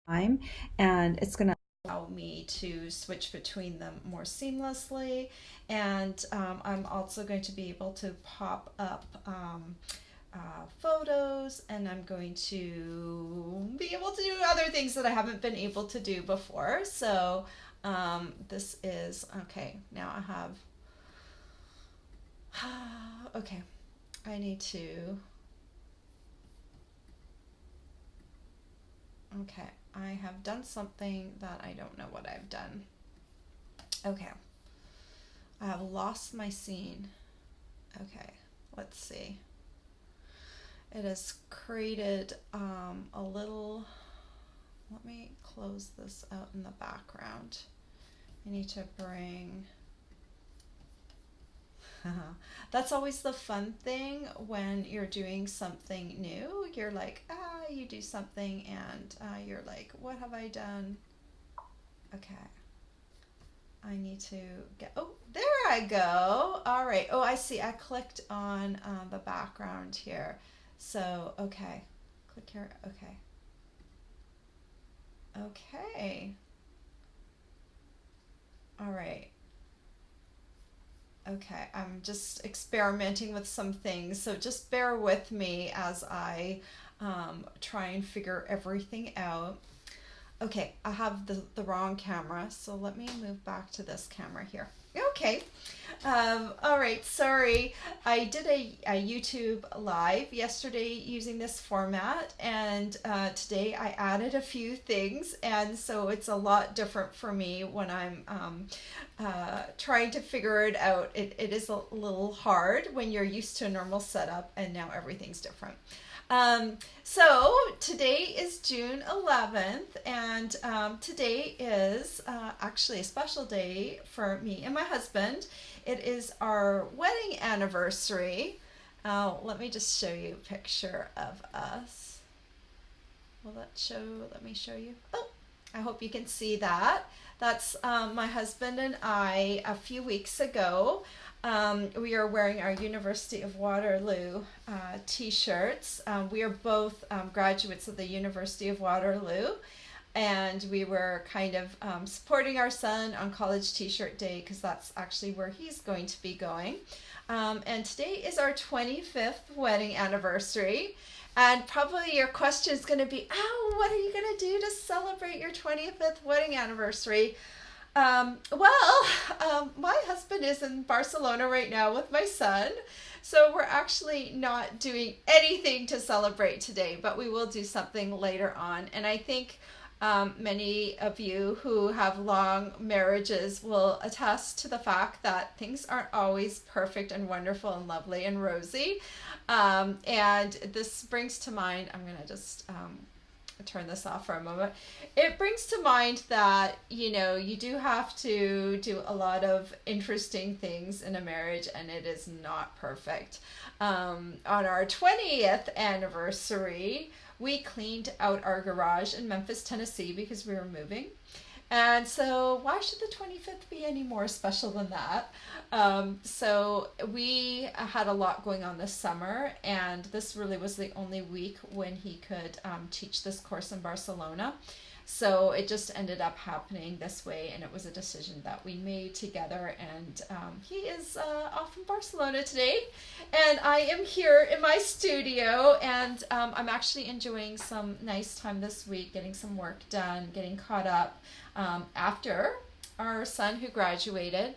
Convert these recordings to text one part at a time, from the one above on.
time, and it's going to allow me to switch between them more seamlessly. And I'm also going to be able to pop up photos, and I'm going to be able to do other things that I haven't been able to do before. So this is okay. Now I have okay, I need to okay, I have done something that I don't know what I've done. Okay, I have lost my scene. Okay, let's see. It has created a little. Let me close this out in the background. I need to bring. That's always the fun thing when you're doing something new. You're like, you do something and you're like, what have I done? Okay. I need to get, oh, there I go. All right. Oh, I see. I clicked on the background here. So, okay. Click here. Okay. Okay. All right. Okay. I'm just experimenting with some things. So just bear with me as I try and figure everything out. Okay, I have the wrong camera, so let me move back to this camera here. Okay. All right, sorry. I did a YouTube live yesterday using this format, and today I added a few things, and so it's a lot different for me when I'm trying to figure it out. It is a little hard when you're used to a normal setup, and now everything's different. So today is June 11th, and today is actually a special day for me and my husband. It is our wedding anniversary. Let me just show you a picture of us. Will that show? Let me show you. Oh, I hope you can see that. That's my husband and I a few weeks ago. We are wearing our University of Waterloo t-shirts. We are both graduates of the University of Waterloo, and we were kind of supporting our son on college t-shirt day because that's actually where he's going to be going. And today is our 25th wedding anniversary. And probably your question is going to be, oh, what are you going to do to celebrate your 25th wedding anniversary? My husband is in Barcelona right now with my son, so we're actually not doing anything to celebrate today, but we will do something later on. And I think many of you who have long marriages will attest to the fact that things aren't always perfect and wonderful and lovely and rosy. And this brings to mind, I'm going to just turn this off for a moment. It brings to mind that, you do have to do a lot of interesting things in a marriage, and it is not perfect. On our 20th anniversary, we cleaned out our garage in Memphis, Tennessee because we were moving. And so, why should the 25th be any more special than that? So, we had a lot going on this summer, and this really was the only week when he could teach this course in Barcelona. So, it just ended up happening this way, and it was a decision that we made together. And he is off in Barcelona today, and I am here in my studio, and I'm actually enjoying some nice time this week, getting some work done, getting caught up after our son who graduated.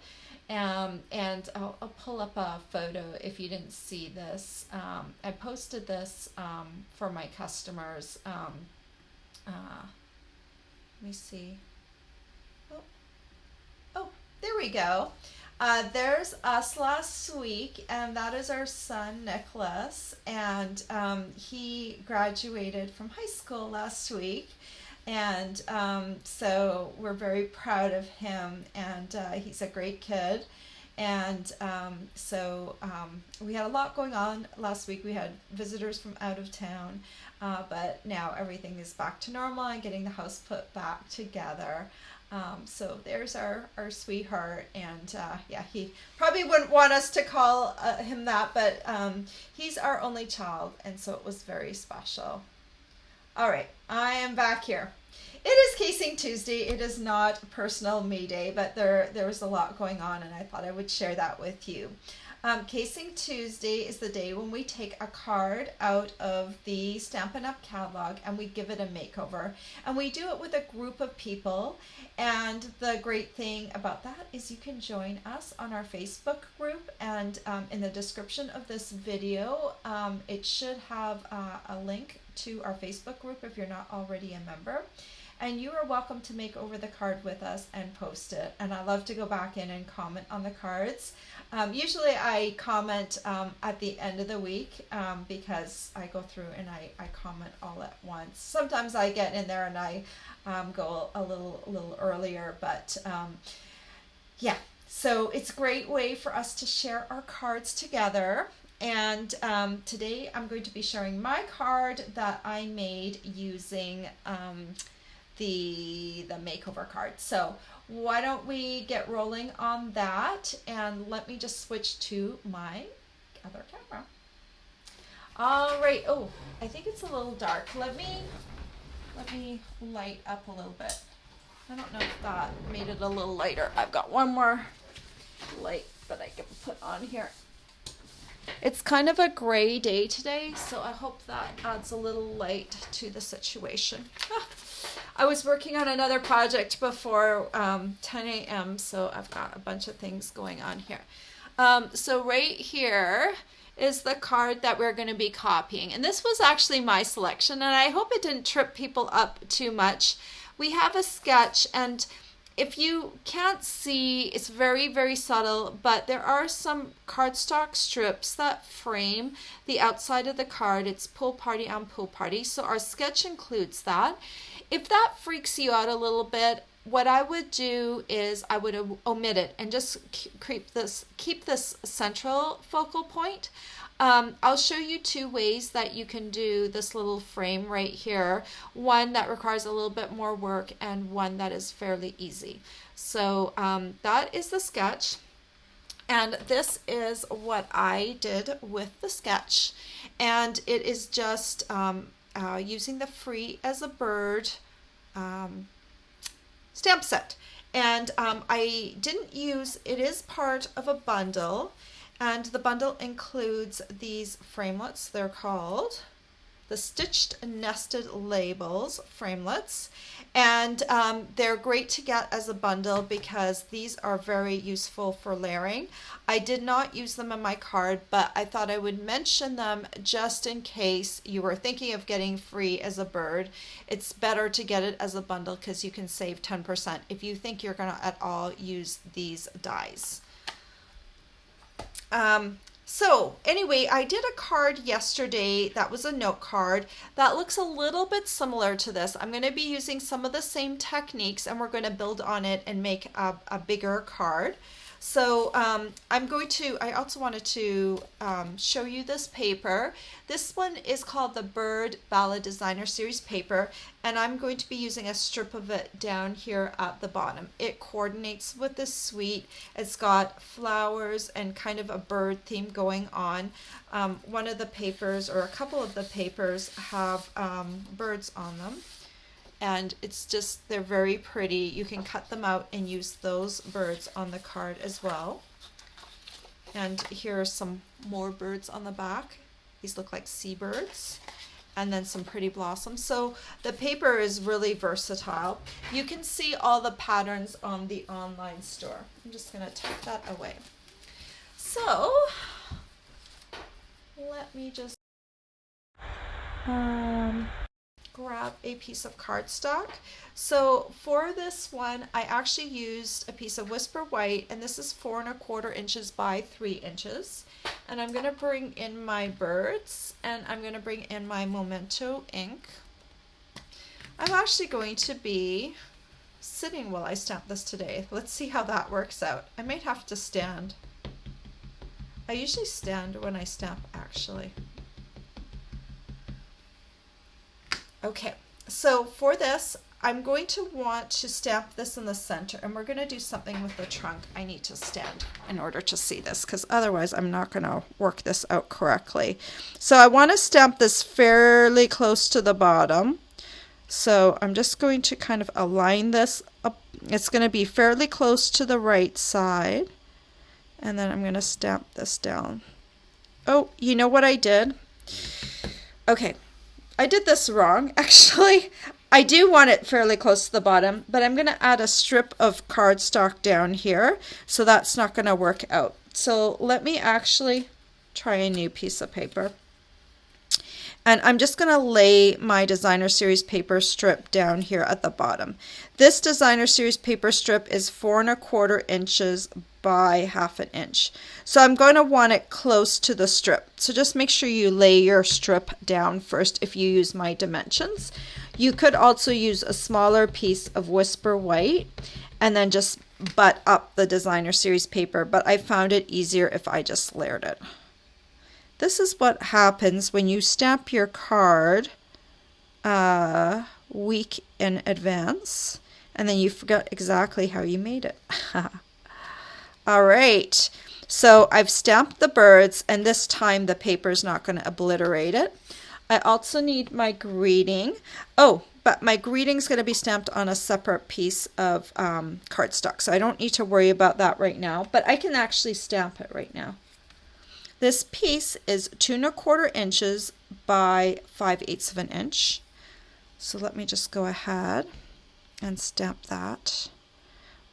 And I'll pull up a photo if you didn't see this. I posted this for my customers. Let me see. Oh, oh, there we go. There's us last week, and that is our son Nicholas, and he graduated from high school last week. And so we're very proud of him, and he's a great kid. And we had a lot going on last week. We had visitors from out of town, but now everything is back to normal and getting the house put back together. So there's our sweetheart, and yeah, he probably wouldn't want us to call him that, but he's our only child, and so it was very special. All right, I am back here. It is Casing Tuesday. It is not Personal Me Day, but there was a lot going on, and I thought I would share that with you. Casing Tuesday is the day when we take a card out of the Stampin' Up! Catalog and we give it a makeover. And we do it with a group of people. And the great thing about that is you can join us on our Facebook group. And in the description of this video, it should have a link to our Facebook group if you're not already a member. And you are welcome to make over the card with us and post it. And I love to go back in and comment on the cards. Usually I comment at the end of the week because I go through and I comment all at once. Sometimes I get in there and I go a little earlier, but yeah. So it's a great way for us to share our cards together. And today I'm going to be sharing my card that I made using the makeover card. So why don't we get rolling on that, and let me just switch to my other camera. All right. Oh, I think it's a little dark. Let me light up a little bit. I don't know if that made it a little lighter. I've got one more light that I can put on here. It's kind of a gray day today, so I hope that adds a little light to the situation. I was working on another project before 10 a.m., so I've got a bunch of things going on here. So right here is the card that we're going to be copying. And this was actually my selection, and I hope it didn't trip people up too much. We have a sketch, and if you can't see, it's very, very subtle, but there are some cardstock strips that frame the outside of the card. It's pool party on pool party, so our sketch includes that. If that freaks you out a little bit, what I would do is I would omit it and just keep this central focal point. I'll show you two ways that you can do this little frame right here. One that requires a little bit more work and one that is fairly easy. So that is the sketch. And this is what I did with the sketch. And it is just using the Free as a Bird stamp set. And I didn't use, it is part of a bundle. And the bundle includes these framelets. They're called the Stitched Nested Labels framelets. And they're great to get as a bundle because these are very useful for layering. I did not use them in my card, but I thought I would mention them just in case you were thinking of getting Free as a Bird. It's better to get it as a bundle because you can save 10% if you think you're going to at all use these dies. So anyway, I did a card yesterday that was a note card that looks a little bit similar to this. I'm going to be using some of the same techniques and we're going to build on it and make a bigger card. So I also wanted to show you this paper. This one is called the Bird Ballad Designer Series paper, and I'm going to be using a strip of it down here at the bottom. It coordinates with this suite. It's got flowers and kind of a bird theme going on. One of the papers, or a couple of the papers, have birds on them. And it's just, they're very pretty. You can cut them out and use those birds on the card as well. And here are some more birds on the back. These look like seabirds. And then some pretty blossoms. So the paper is really versatile. You can see all the patterns on the online store. I'm just going to take that away. So let me just grab a piece of cardstock. So for this one, I actually used a piece of Whisper White, and this is 4 1/4 inches by 3 inches. And I'm going to bring in my birds, and I'm going to bring in my Memento ink. I'm actually going to be sitting while I stamp this today. Let's see how that works out. I might have to stand. I usually stand when I stamp, actually. Okay, so for this, I'm going to want to stamp this in the center, and we're going to do something with the trunk. I need to stand in order to see this, because otherwise I'm not going to work this out correctly. So I want to stamp this fairly close to the bottom, So I'm just going to kind of align this up. It's going to be fairly close to the right side. And then I'm going to stamp this down. Oh, you know what I did? Okay, I did this wrong, actually. I do want it fairly close to the bottom, but I'm going to add a strip of cardstock down here, so that's not going to work out. So let me actually try a new piece of paper. And I'm just going to lay my designer series paper strip down here at the bottom. This designer series paper strip is 4¼ inches by ½ inch. So I'm going to want it close to the strip. So just make sure you lay your strip down first if you use my dimensions. You could also use a smaller piece of Whisper White and then just butt up the designer series paper, but I found it easier if I just layered it. This is what happens when you stamp your card a week in advance and then you forget exactly how you made it. All right, so I've stamped the birds, and this time the paper is not going to obliterate it. I also need my greeting. Oh, but my greeting is going to be stamped on a separate piece of cardstock, so I don't need to worry about that right now, but I can actually stamp it right now. This piece is 2¼ inches by 5/8 inch. So let me just go ahead and stamp that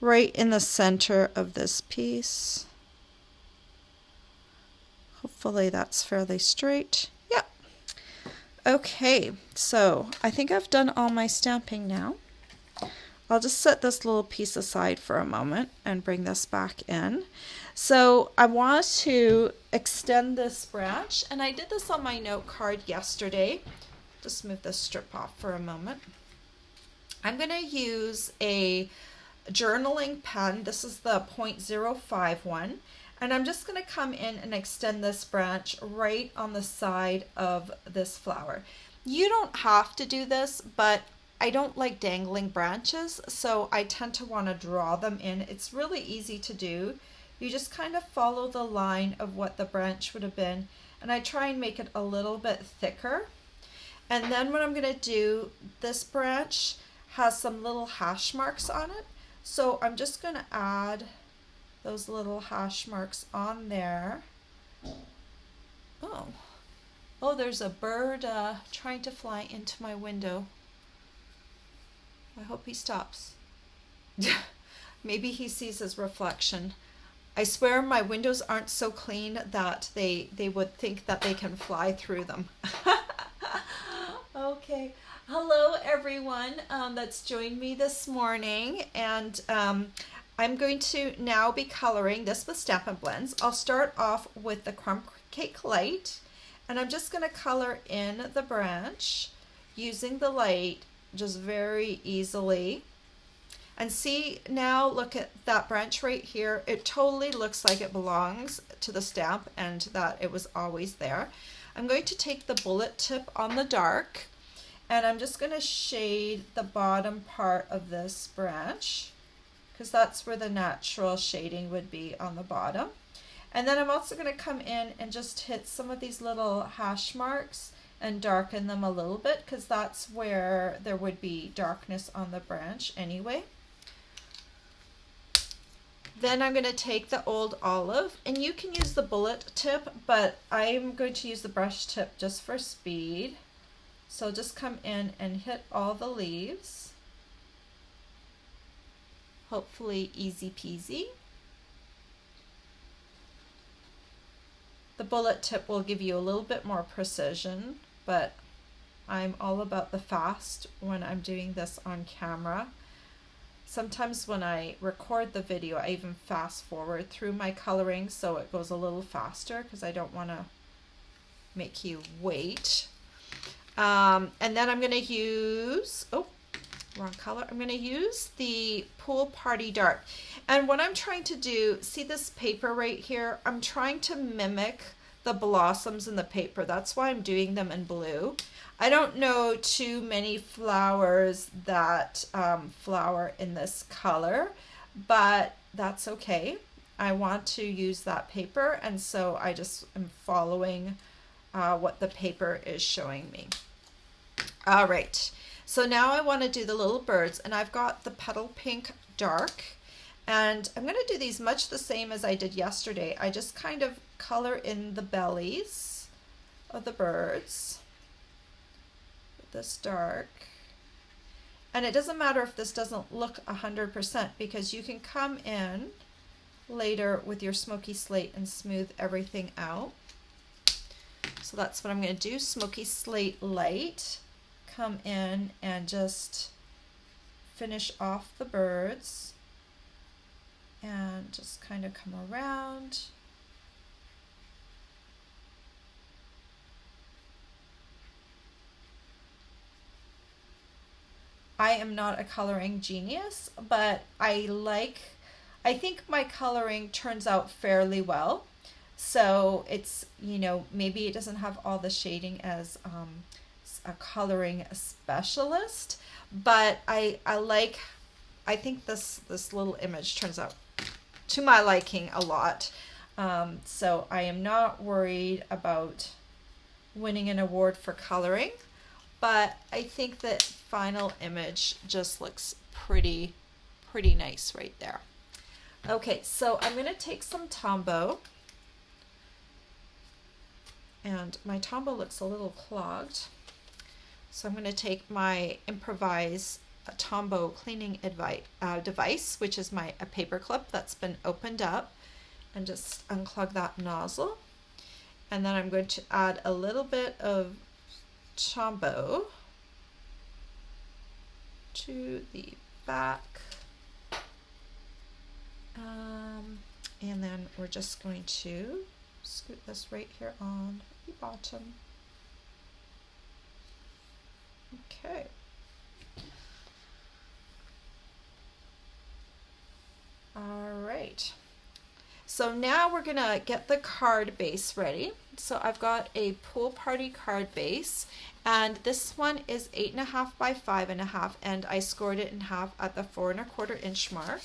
right in the center of this piece. Hopefully that's fairly straight. Yep. Okay, so I think I've done all my stamping now. I'll just set this little piece aside for a moment and bring this back in. So I want to extend this branch, and I did this on my note card yesterday. Just move this strip off for a moment. I'm going to use a journaling pen. This is the 0.05 one, and I'm just going to come in and extend this branch right on the side of this flower. You don't have to do this, but I don't like dangling branches, so I tend to want to draw them in. It's really easy to do. You just kind of follow the line of what the branch would have been, and I try and make it a little bit thicker. And then what I'm going to do, this branch has some little hash marks on it, so I'm just going to add those little hash marks on there. Oh, there's a bird trying to fly into my window. I hope he stops. Maybe he sees his reflection. I swear my windows aren't so clean that they would think that they can fly through them. Okay. Hello everyone that's joined me this morning, and I'm going to now be coloring this with Stampin' Blends. I'll start off with the Crumb Cake Light, and I'm just going to color in the branch using the light just very easily. And see, now look at that branch right here. It totally looks like it belongs to the stamp and that it was always there. I'm going to take the bullet tip on the dark, and I'm just going to shade the bottom part of this branch because that's where the natural shading would be, on the bottom. And then I'm also going to come in and just hit some of these little hash marks and darken them a little bit because that's where there would be darkness on the branch anyway. Then I'm going to take the old olive, and you can use the bullet tip, but I'm going to use the brush tip just for speed. So just come in and hit all the leaves. Hopefully easy peasy. The bullet tip will give you a little bit more precision, but I'm all about the fast when I'm doing this on camera. Sometimes when I record the video, I even fast forward through my coloring so it goes a little faster because I don't want to make you wait. And then I'm going to use, oh, wrong color. I'm going to use the Pool Party Dark. And what I'm trying to do, see this paper right here? I'm trying to mimic the blossoms in the paper. That's why I'm doing them in blue. I don't know too many flowers that flower in this color, but that's okay. I want to use that paper, and so I just am following what the paper is showing me. All right, So now I want to do the little birds, and I've got the petal pink dark, and I'm going to do these much the same as I did yesterday. I just kind of color in the bellies of the birds with this dark. And it doesn't matter if this doesn't look 100% because you can come in later with your smoky slate and smooth everything out. So that's what I'm going to do, smoky slate light, come in and just finish off the birds and just kind of come around. I am not a coloring genius, but I think my coloring turns out fairly well. So it's, you know, maybe it doesn't have all the shading as a coloring specialist, but I think this little image turns out to my liking a lot. So I am not worried about winning an award for coloring, but I think that final image just looks pretty nice right there. Okay, so I'm going to take some Tombow, and my Tombow looks a little clogged. So I'm going to take my Improvise Tombow cleaning device, which is a paper clip that's been opened up, and just unclog that nozzle. And then I'm going to add a little bit of Tombow to the back. And then we're just going to scoot this right here on the bottom. Okay. All right. So now we're gonna get the card base ready. So I've got a pool party card base, and this one is 8.5 by 5.5, and I scored it in half at the 4 1/4 inch mark.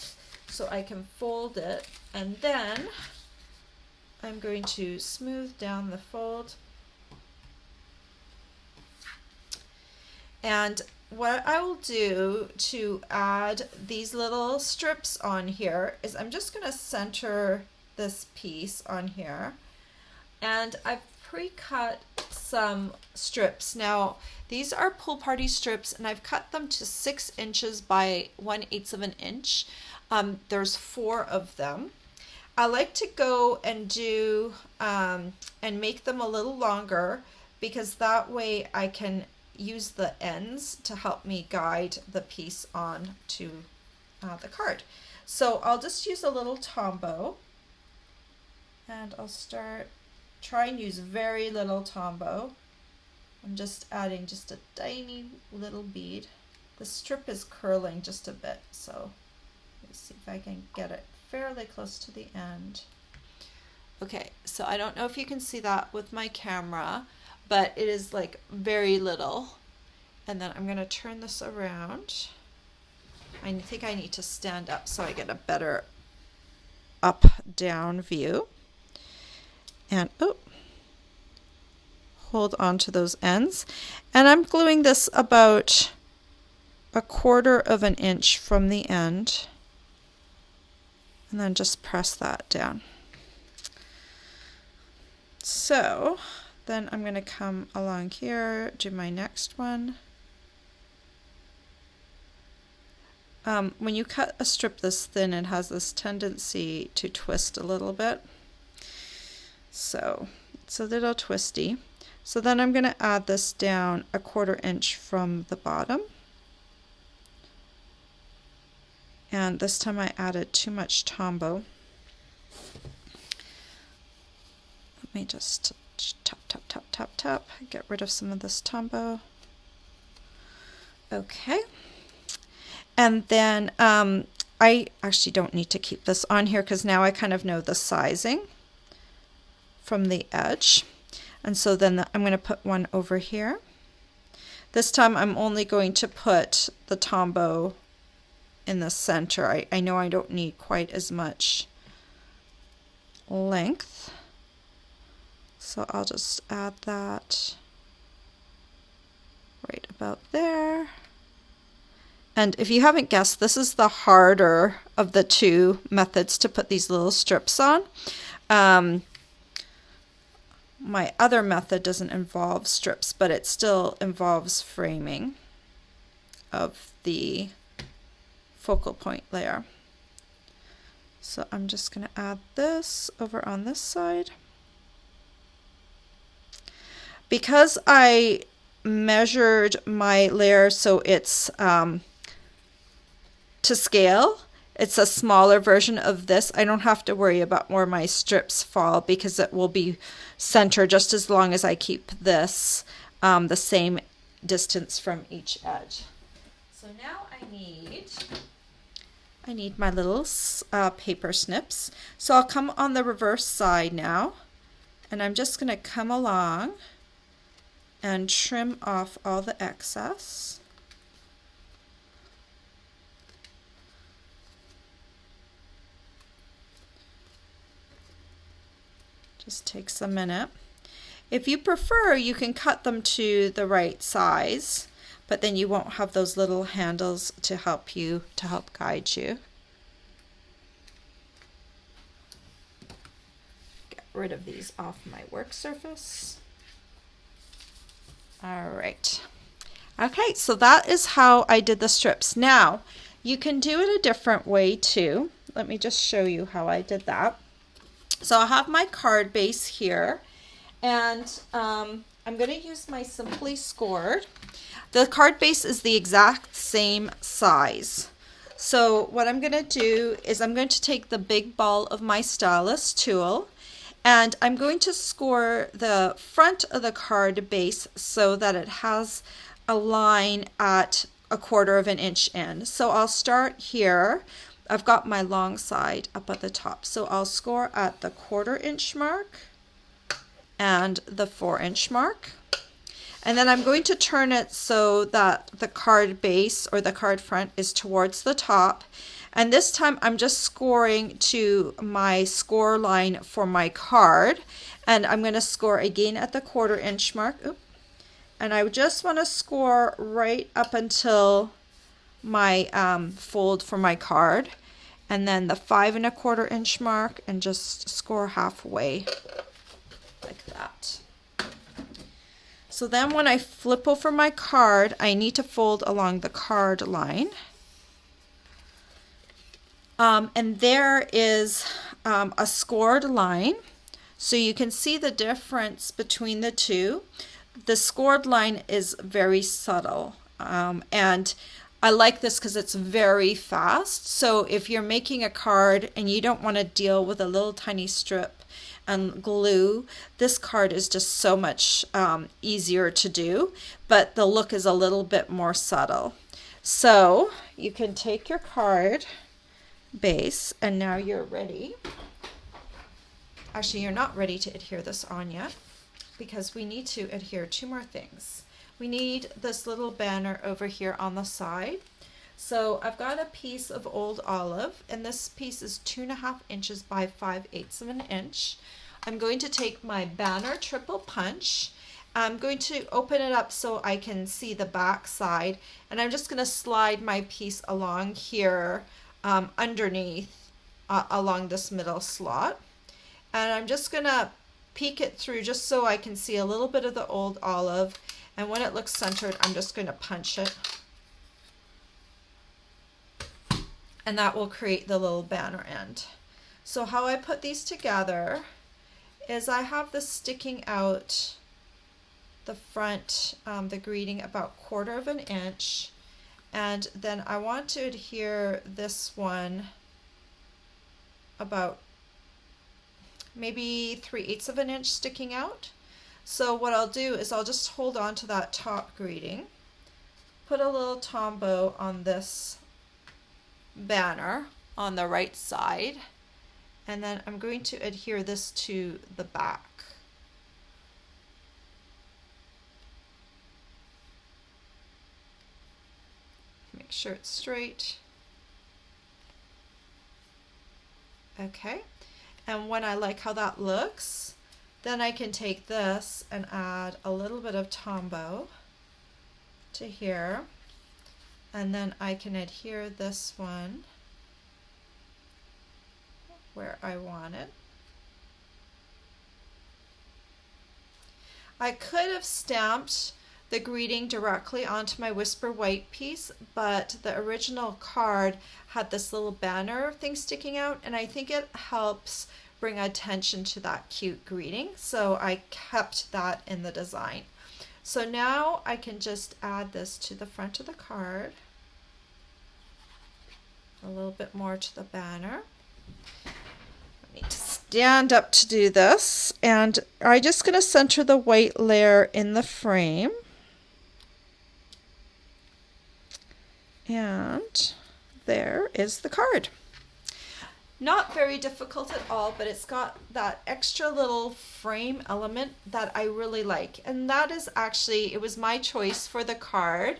So I can fold it, and then I'm going to smooth down the fold. And what I will do to add these little strips on here is I'm just going to center this piece on here, and I've pre-cut some strips. Now these are pool party strips, and I've cut them to 6 inches by 1/8 of an inch. There's 4 of them. I like to go and do and make them a little longer, because that way I can use the ends to help me guide the piece on to the card. So I'll just use a little Tombow, and I'll try and use very little Tombow. I'm just adding just a tiny little bead. The strip is curling just a bit, so let's see if I can get it fairly close to the end. Okay, so I don't know if you can see that with my camera, but it is like very little. And then I'm going to turn this around. I think I need to stand up so I get a better up-down view. And hold on to those ends. And I'm gluing this about 1/4 of an inch from the end. And then just press that down. So then I'm going to come along here, do my next one. When you cut a strip this thin, it has this tendency to twist a little bit. So it's a little twisty. So then I'm going to add this down 1/4 inch from the bottom. And this time I added too much Tombow. Let me just tap, get rid of some of this Tombow. Okay. And then I actually don't need to keep this on here, because now I kind of know the sizing from the edge. And so then I'm going to put one over here. This time I'm only going to put the Tombow in the center. I know I don't need quite as much length, so I'll just add that right about there. And if you haven't guessed, this is the harder of the two methods to put these little strips on. My other method doesn't involve strips, but it still involves framing of the focal point layer. So I'm just going to add this over on this side. Because I measured my layer so it's to scale, it's a smaller version of this. I don't have to worry about where my strips fall because it will be centered just as long as I keep this the same distance from each edge. So now I need my little paper snips. So I'll come on the reverse side now, and I'm just going to come along and trim off all the excess. Just takes a minute. If you prefer, you can cut them to the right size, but then you won't have those little handles to help guide you. Get rid of these off my work surface. All right. Okay, so that is how I did the strips. Now, you can do it a different way too. Let me just show you how I did that. So I have my card base here, and I'm going to use my Simply Scored. The card base is the exact same size. So what I'm going to do is I'm going to take the big ball of my stylus tool, and I'm going to score the front of the card base so that it has a line at 1/4 of an inch in. So I'll start here. I've got my long side up at the top, so I'll score at the 1/4 inch mark and the 4 inch mark. And then I'm going to turn it so that the card base or the card front is towards the top. And this time I'm just scoring to my score line for my card. And I'm going to score again at the 1/4 inch mark. Oop. And I just want to score right up until my fold for my card, and then the 5 1/4 inch mark, and just score halfway like that. So then when I flip over my card, I need to fold along the card line. And there is a scored line, so you can see the difference between the two. The scored line is very subtle, and I like this because it's very fast. So if you're making a card and you don't want to deal with a little tiny strip and glue, this card is just so much easier to do, but the look is a little bit more subtle. So you can take your card base, and now you're ready. Actually, you're not ready to adhere this on yet, because we need to adhere 2 more things. We need this little banner over here on the side. So I've got a piece of old olive, and this piece is 2.5 inches by 5/8 of an inch. I'm going to take my banner triple punch. I'm going to open it up so I can see the back side, and I'm just going to slide my piece along here underneath along this middle slot. And I'm just going to peek it through just so I can see a little bit of the old olive. And when it looks centered, I'm just going to punch it. And that will create the little banner end. So how I put these together is I have this sticking out the front, the greeting about 1/4 of an inch. And then I want to adhere this one about maybe 3/8 of an inch sticking out. So what I'll do is I'll just hold on to that top greeting, put a little tombow on this banner on the right side, and then I'm going to adhere this to the back. Make sure it's straight. Okay, and when I like how that looks, then I can take this and add a little bit of tombow to here, And then I can adhere this one where I want it. I could have stamped the greeting directly onto my Whisper White piece, but the original card had this little banner thing sticking out, and I think it helps bring attention to that cute greeting, so I kept that in the design. So now I can just add this to the front of the card, a little bit more to the banner. I need to stand up to do this, and I'm just going to center the white layer in the frame. And there is the card. Not very difficult at all, but it's got that extra little frame element that I really like. And that is actually, it was my choice for the card.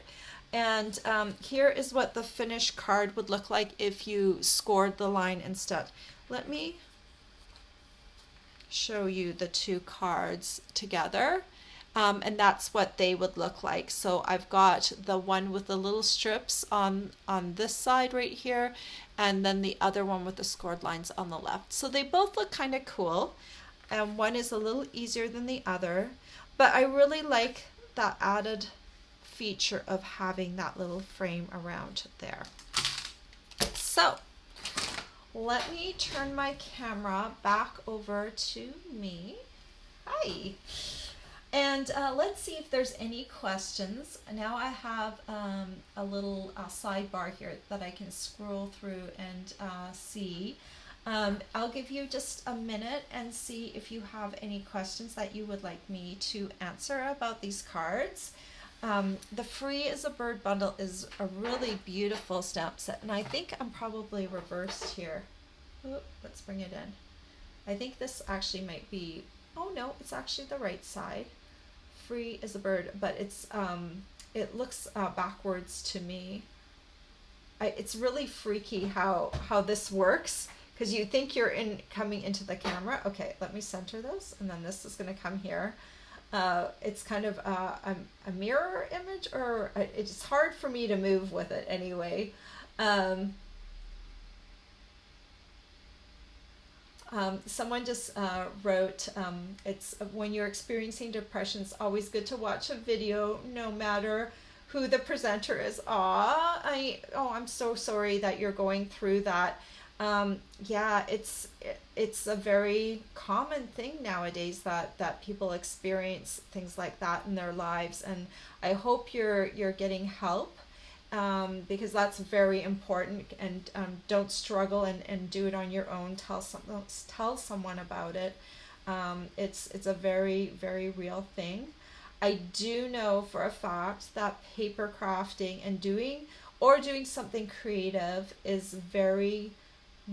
And here is what the finished card would look like if you scored the line instead. Let me show you the two cards together. And that's what they would look like. So I've got the one with the little strips on this side right here, and then the other one with the scored lines on the left. So they both look kind of cool, and one is a little easier than the other, but I really like that added feature of having that little frame around there. So let me turn my camera back over to me. Hi. And let's see if there's any questions. Now I have a little sidebar here that I can scroll through and see. I'll give you just a minute and see if you have any questions that you would like me to answer about these cards. The Free as a Bird bundle is a really beautiful stamp set, and I think I'm probably reversed here. Ooh, let's bring it in. I think this actually might be, oh no, it's actually the right side. Free as a Bird, but it's it looks backwards to me. It's really freaky how this works, because you think you're coming into the camera. Okay, let me center this, and then this is going to come here. It's kind of a mirror image, or it's hard for me to move with it anyway. Someone just wrote, it's when you're experiencing depression, it's always good to watch a video, no matter who the presenter is. I'm so sorry that you're going through that. Yeah, it's a very common thing nowadays that people experience things like that in their lives, and I hope you're getting help. Because that's very important, and don't struggle and do it on your own. Tell someone about it. It's a very, very real thing. I do know for a fact that paper crafting and doing something creative is very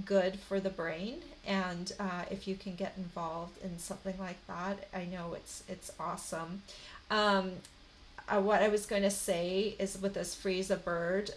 good for the brain, and if you can get involved in something like that, I know it's awesome. What I was going to say is, with this Free as a Bird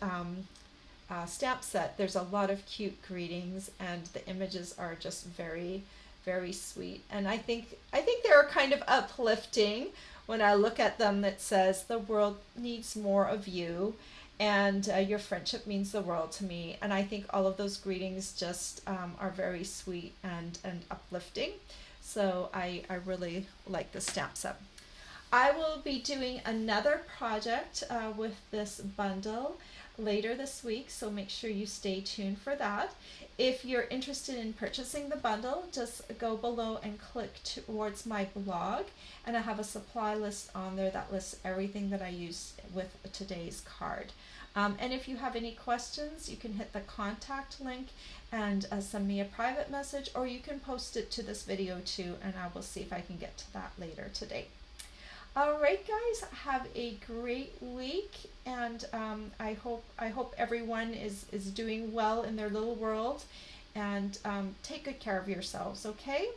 stamp set, there's a lot of cute greetings, and the images are just very, very sweet. And I think they're kind of uplifting when I look at them. That says, the world needs more of you, and your friendship means the world to me. And I think all of those greetings just are very sweet and uplifting. So I really like the stamp set. I will be doing another project with this bundle later this week, so make sure you stay tuned for that. If you're interested in purchasing the bundle, just go below and click towards my blog, and I have a supply list on there that lists everything that I use with today's card. And if you have any questions, you can hit the contact link and send me a private message, or you can post it to this video too, and I will see if I can get to that later today. All right, guys, have a great week, and I hope everyone is doing well in their little world, and take good care of yourselves, okay?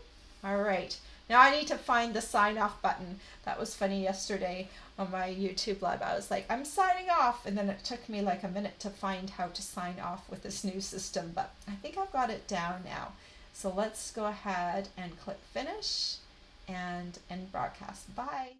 All right. Now I need to find the sign off button. That was funny yesterday on my YouTube live. I was like, I'm signing off, and then it took me like a minute to find how to sign off with this new system, but I think I've got it down now. So let's go ahead and click finish and end broadcast. Bye.